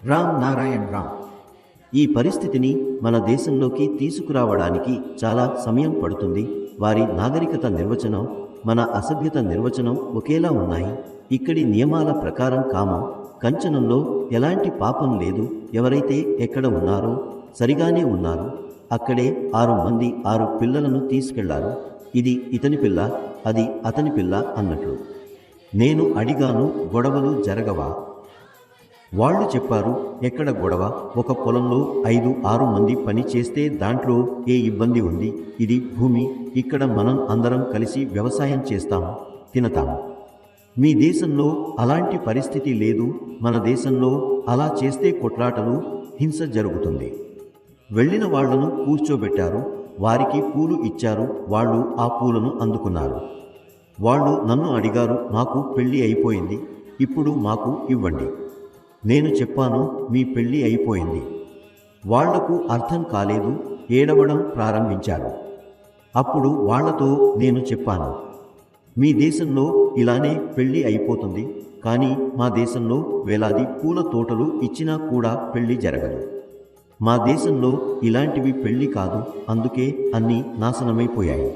రామ్ నారాయణ్ రామ్. ఈ పరిస్థితిని మన దేశంలోకి తీసుకురావడానికి చాలా సమయం పడుతుంది. వారి నాగరికత నిర్వచనం, మన అసభ్యత నిర్వచనం ఒకేలా ఉన్నాయి. ఇక్కడి నియమాల ప్రకారం కామం, కంచనంలో ఎలాంటి పాపం లేదు. ఎవరైతే ఎక్కడ ఉన్నారో సరిగానే ఉన్నారు. అక్కడే 6 మంది 6 పిల్లలను తీసుకెళ్లారు. ఇది ఇతని పిల్ల, అది అతని పిల్ల అన్నట్లు. నేను అడిగాను, గొడవలు జరగవా? వాళ్ళు చెప్పారు, ఎక్కడ గొడవ? ఒక పొలంలో 5-6 మంది పని చేస్తే దాంట్లో ఏ ఇబ్బంది ఉంది? ఇది భూమి. ఇక్కడ మనం అందరం కలిసి వ్యవసాయం చేస్తాము, తినతాము. మీ దేశంలో అలాంటి పరిస్థితి లేదు. మన దేశంలో అలా చేస్తే కొట్లాటలు, హింస జరుగుతుంది. వెళ్ళిన వాళ్లను కూర్చోబెట్టారు, వారికి పూలు ఇచ్చారు. వాళ్ళు ఆ పూలను అందుకున్నారు. వాళ్ళు నన్ను అడిగారు, మాకు పెళ్లి అయిపోయింది, ఇప్పుడు మాకు ఇవ్వండి. నేను చెప్పాను, మీ పెళ్లి అయిపోయింది. వాళ్లకు అర్థం కాలేదు, ఏడవడం ప్రారంభించారు. అప్పుడు వాళ్లతో నేను చెప్పాను, మీ దేశంలో ఇలానే పెళ్లి అయిపోతుంది, కానీ మా దేశంలో వేలాది పూల తోటలు ఇచ్చినా కూడా పెళ్లి జరగదు. మా దేశంలో ఇలాంటివి పెళ్లి కాదు, అందుకే అన్నీ నాశనమైపోయాయి.